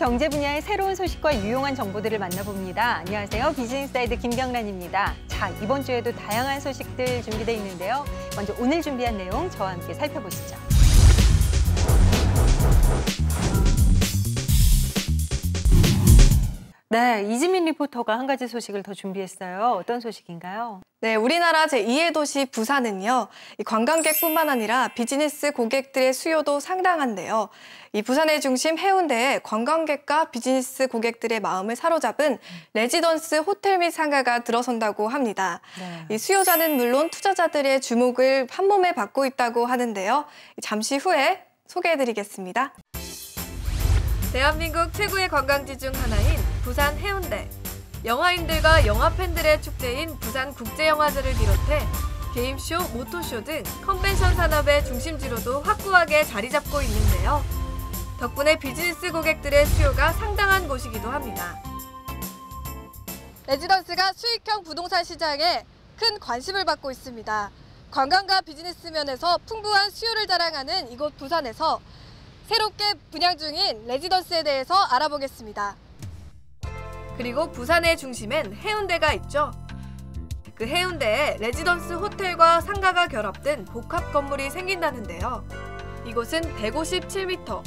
경제 분야의 새로운 소식과 유용한 정보들을 만나봅니다. 안녕하세요. 비즈니스사이드 김경란입니다. 자, 이번 주에도 다양한 소식들 준비되어 있는데요. 먼저 오늘 준비한 내용 저와 함께 살펴보시죠. 네, 이지민 리포터가 한 가지 소식을 더 준비했어요. 어떤 소식인가요? 네, 우리나라 제2의 도시 부산은요, 이 관광객뿐만 아니라 비즈니스 고객들의 수요도 상당한데요. 이 부산의 중심 해운대에 관광객과 비즈니스 고객들의 마음을 사로잡은 레지던스 호텔 및 상가가 들어선다고 합니다. 이 수요자는 물론 투자자들의 주목을 한몸에 받고 있다고 하는데요. 잠시 후에 소개해드리겠습니다. 대한민국 최고의 관광지 중 하나인 부산 해운대. 영화인들과 영화 팬들의 축제인 부산국제영화제를 비롯해 게임쇼, 모토쇼 등 컨벤션 산업의 중심지로도 확고하게 자리 잡고 있는데요. 덕분에 비즈니스 고객들의 수요가 상당한 곳이기도 합니다. 레지던스가 수익형 부동산 시장에 큰 관심을 받고 있습니다. 관광과 비즈니스 면에서 풍부한 수요를 자랑하는 이곳 부산에서 새롭게 분양 중인 레지던스에 대해서 알아보겠습니다. 그리고 부산의 중심엔 해운대가 있죠. 그 해운대에 레지던스 호텔과 상가가 결합된 복합 건물이 생긴다는데요. 이곳은 157m,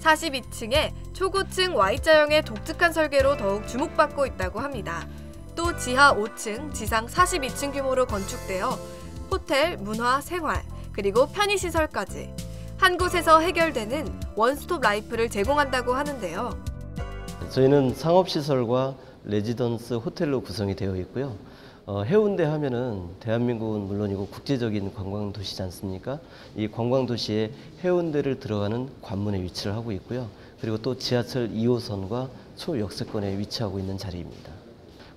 42층의 초고층 Y자형의 독특한 설계로 더욱 주목받고 있다고 합니다. 또 지하 5층, 지상 42층 규모로 건축되어 호텔, 문화, 생활, 그리고 편의시설까지 한 곳에서 해결되는 원스톱 라이프를 제공한다고 하는데요. 저희는 상업시설과 레지던스 호텔로 구성이 되어 있고요. 해운대 하면은 대한민국은 물론이고 국제적인 관광도시지 않습니까? 이 관광도시에 해운대를 들어가는 관문에 위치를 하고 있고요. 그리고 또 지하철 2호선과 초역세권에 위치하고 있는 자리입니다.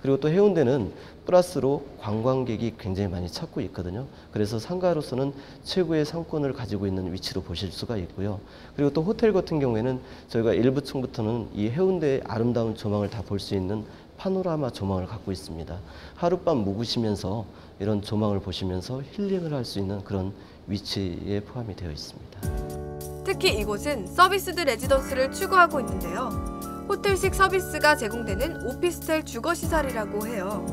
그리고 또 해운대는 플러스로 관광객이 굉장히 많이 찾고 있거든요. 그래서 상가로서는 최고의 상권을 가지고 있는 위치로 보실 수가 있고요. 그리고 또 호텔 같은 경우에는 저희가 일부 층부터는 이 해운대의 아름다운 조망을 다 볼 수 있는 파노라마 조망을 갖고 있습니다. 하룻밤 묵으시면서 이런 조망을 보시면서 힐링을 할 수 있는 그런 위치에 포함이 되어 있습니다. 특히 이곳은 서비스드 레지던스를 추구하고 있는데요. 호텔식 서비스가 제공되는 오피스텔 주거시설이라고 해요.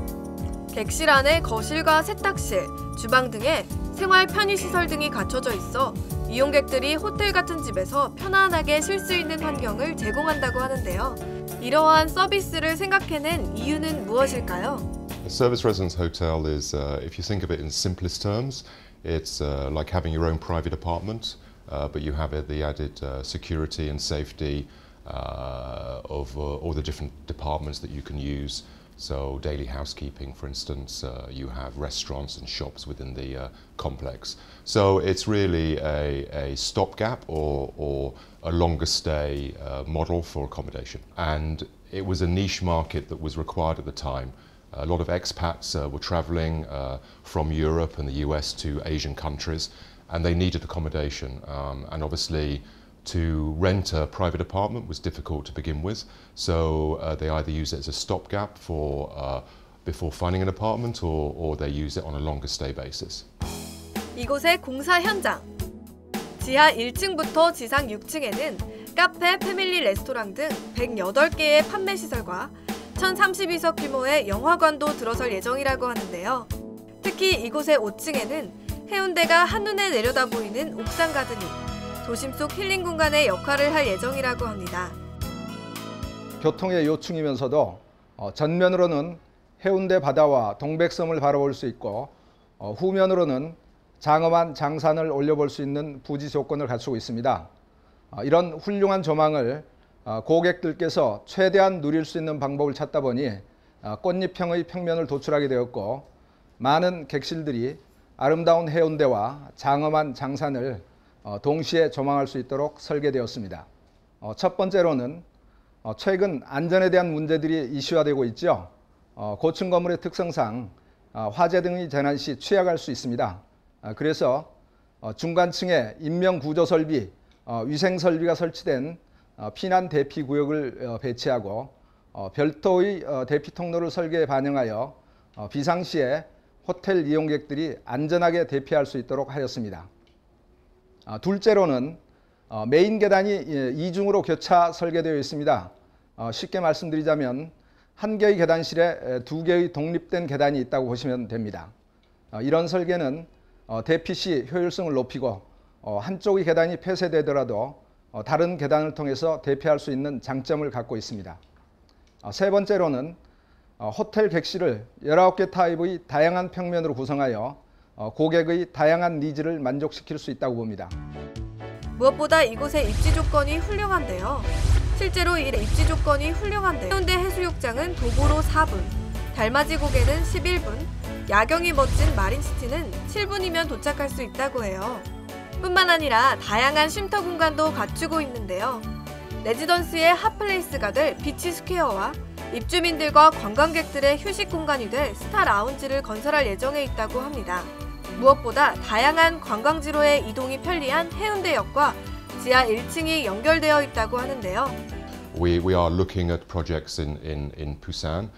객실 안에 거실과 세탁실, 주방 등의 생활 편의시설 등이 갖춰져 있어 이용객들이 호텔 같은 집에서 편안하게 쉴 수 있는 환경을 제공한다고 하는데요. 이러한 서비스를 생각해낸 이유는 무엇일까요? A service residence hotel is, if you think of it in simplest terms, it's like having your own private apartment, but you have the added security and safety of all the different departments that you can use. So daily housekeeping, for instance, you have restaurants and shops within the complex. So it's really a stopgap or a longer stay model for accommodation. And it was a niche market that was required at the time. A lot of expats were traveling from Europe and the US to Asian countries, and they needed accommodation. And obviously, to rent a private apartment was difficult to begin with, so they either use it as a stopgap for before finding an apartment, or they use it on a longer stay basis. 이곳의 공사 현장. 지하 1층부터 지상 6층에는 카페, 패밀리 레스토랑 등 108개의 판매 시설과 1032석 규모의 영화관도 들어설 예정이라고 하는데요. 특히 이곳의 5층에는 해운대가 한눈에 내려다 보이는 옥상 가든이 도심 속 힐링 공간의 역할을 할 예정이라고 합니다. 교통의 요충이면서도 전면으로는 해운대 바다와 동백섬을 바라볼 수 있고 후면으로는 장엄한 장산을 올려볼 수 있는 부지 조건을 갖추고 있습니다. 이런 훌륭한 조망을 고객들께서 최대한 누릴 수 있는 방법을 찾다 보니 꽃잎형의 평면을 도출하게 되었고, 많은 객실들이 아름다운 해운대와 장엄한 장산을 동시에 조망할 수 있도록 설계되었습니다. 첫 번째로는 최근 안전에 대한 문제들이 이슈화되고 있죠. 고층 건물의 특성상 화재 등이 재난 시 취약할 수 있습니다. 그래서 중간층에 인명구조 설비, 위생 설비가 설치된 피난 대피 구역을 배치하고 별도의 대피 통로를 설계에 반영하여 비상시에 호텔 이용객들이 안전하게 대피할 수 있도록 하였습니다. 둘째로는 메인 계단이 이중으로 교차 설계되어 있습니다. 쉽게 말씀드리자면 한 개의 계단실에 두 개의 독립된 계단이 있다고 보시면 됩니다. 이런 설계는 대피 시 효율성을 높이고 한쪽의 계단이 폐쇄되더라도 다른 계단을 통해서 대피할 수 있는 장점을 갖고 있습니다. 세 번째로는 호텔 객실을 19개 타입의 다양한 평면으로 구성하여 고객의 다양한 니즈를 만족시킬 수 있다고 봅니다. 무엇보다 이곳의 입지 조건이 훌륭한데요. 실제로 이 입지 조건이 훌륭한데요. 해운대 해수욕장은 도보로 4분, 달맞이 고개는 11분, 야경이 멋진 마린시티는 7분이면 도착할 수 있다고 해요. 뿐만 아니라 다양한 쉼터 공간도 갖추고 있는데요. 레지던스의 핫플레이스가 될 비치 스퀘어와 입주민들과 관광객들의 휴식 공간이 될 스타 라운지를 건설할 예정에 있다고 합니다. 무엇보다 다양한 관광지로의 이동이 편리한 해운대역과 지하 1층이 연결되어 있다고 하는데요. We are looking at projects in Busan,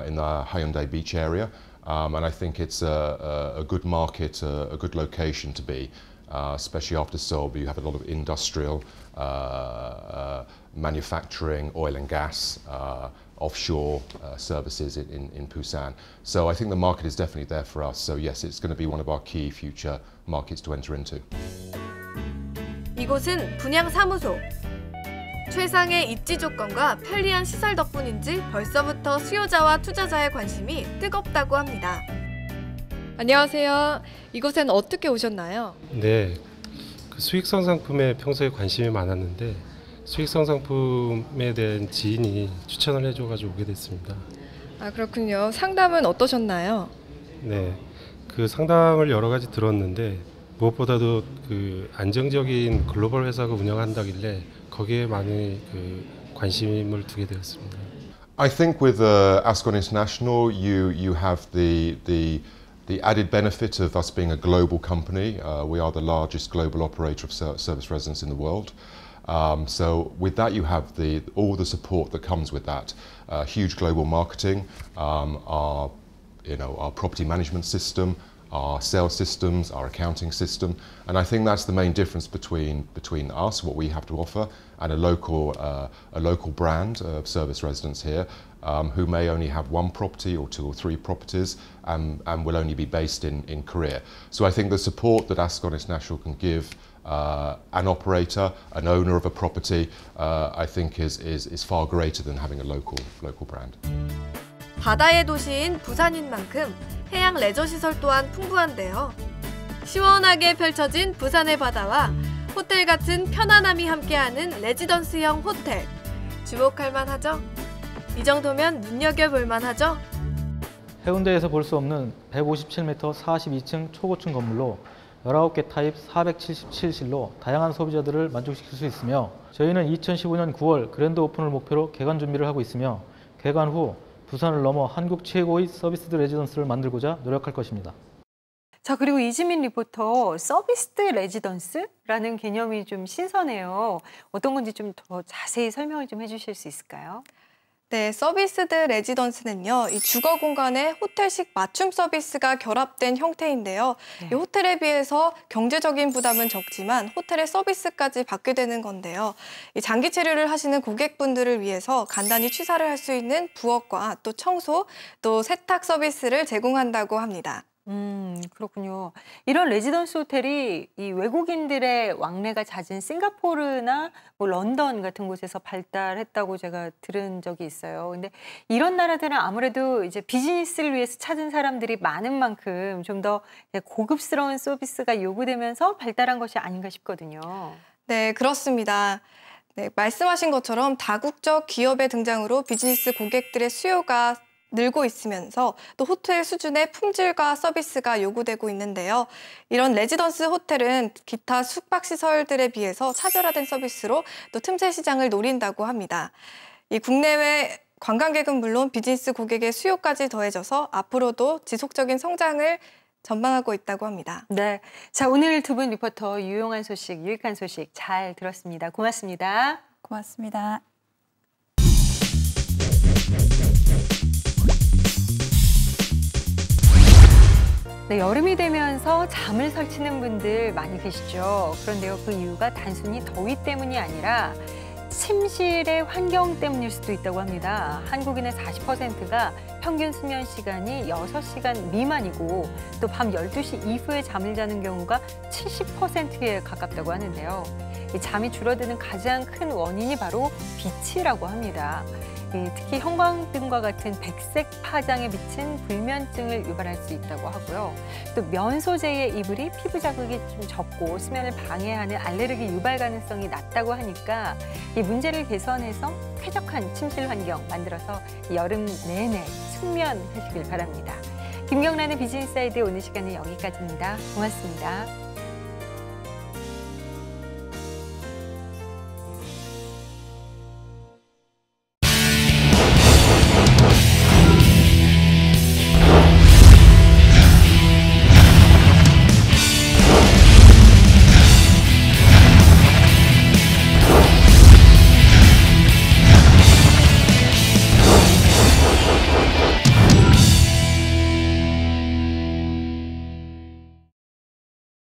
in the Hyundai Beach area, and I think it's a good market, a good location to be, especially after Seoul. You have a lot of industrial, manufacturing, oil and gas, offshore services in Busan. So I think the market is definitely there for us. So yes, it's going to be one of our key future markets to enter into. 이곳은 분양사무소. 최상의 입지 조건과 편리한 시설 덕분인지 벌써부터 수요자와 투자자의 관심이 뜨겁다고 합니다. 안녕하세요. 이곳엔 어떻게 오셨나요? 네, 수익성 상품에 평소에 관심이 많았는데 수익성 상품에 대한 지인이 추천을 해줘가지고 오게 됐습니다. 아, 그렇군요. 상담은 어떠셨나요? 네, 그 상담을 여러 가지 들었는데 무엇보다도 그 안정적인 글로벌 회사가 운영한다길래 거기에 많은 그 관심을 두게 되었습니다. I think with Ascon International, you have the added benefit of us being a global company. We are the largest global operator of service residence in the world. So with that, you have all the support that comes with that. Huge global marketing, our property management system, our sales systems, our accounting system, and I think that's the main difference between us, what we have to offer, and a local brand of service residents here, who may only have one property or two or three properties, and will only be based in Korea. So I think the support that Ascon International can give an operator, an owner of a property, I think is far greater than having a local brand. 바다의 도시인 부산인 만큼 해양 레저 시설 또한 풍부한데요. 시원하게 펼쳐진 부산의 바다와 호텔 같은 편안함이 함께하는 레지던스형 호텔. 주목할 만하죠? 이 정도면 눈여겨볼 만하죠? 해운대에서 볼 수 없는 157m 42층 초고층 건물로 19개 타입 477실로 다양한 소비자들을 만족시킬 수 있으며 저희는 2015년 9월 그랜드 오픈을 목표로 개관 준비를 하고 있으며 개관 후 부산을 넘어 한국 최고의 서비스드 레지던스를 만들고자 노력할 것입니다. 자, 그리고 이지민 리포터, 서비스드 레지던스라는 개념이 좀 신선해요. 어떤 건지 좀 더 자세히 설명을 좀 해주실 수 있을까요? 네, 서비스드 레지던스는요, 이 주거 공간에 호텔식 맞춤 서비스가 결합된 형태인데요. 네. 이 호텔에 비해서 경제적인 부담은 적지만 호텔의 서비스까지 받게 되는 건데요. 이 장기 체류를 하시는 고객분들을 위해서 간단히 취사를 할 수 있는 부엌과 또 청소, 또 세탁 서비스를 제공한다고 합니다. 그렇군요. 이런 레지던스 호텔이 이 외국인들의 왕래가 잦은 싱가포르나 뭐 런던 같은 곳에서 발달했다고 제가 들은 적이 있어요. 근데 이런 나라들은 아무래도 이제 비즈니스를 위해서 찾은 사람들이 많은 만큼 좀 더 고급스러운 서비스가 요구되면서 발달한 것이 아닌가 싶거든요. 네, 그렇습니다. 네, 말씀하신 것처럼 다국적 기업의 등장으로 비즈니스 고객들의 수요가 늘고 있으면서 또 호텔 수준의 품질과 서비스가 요구되고 있는데요. 이런 레지던스 호텔은 기타 숙박시설들에 비해서 차별화된 서비스로 또 틈새 시장을 노린다고 합니다. 이 국내외 관광객은 물론 비즈니스 고객의 수요까지 더해져서 앞으로도 지속적인 성장을 전망하고 있다고 합니다. 네, 자, 오늘 두 분 리포터 유용한 소식, 유익한 소식 잘 들었습니다. 고맙습니다. 고맙습니다. 네, 여름이 되면서 잠을 설치는 분들 많이 계시죠. 그런데요, 그 이유가 단순히 더위 때문이 아니라 침실의 환경 때문일 수도 있다고 합니다. 한국인의 40%가 평균 수면 시간이 6시간 미만이고 또 밤 12시 이후에 잠을 자는 경우가 70%에 가깝다고 하는데요. 이 잠이 줄어드는 가장 큰 원인이 바로 빛이라고 합니다. 특히 형광등과 같은 백색 파장에 비친 불면증을 유발할 수 있다고 하고요. 또 면 소재의 이불이 피부 자극이 좀 적고 수면을 방해하는 알레르기 유발 가능성이 낮다고 하니까 이 문제를 개선해서 쾌적한 침실 환경 만들어서 여름 내내 숙면하시길 바랍니다. 김경란의 비즈니스 아이디어 오늘 시간은 여기까지입니다. 고맙습니다.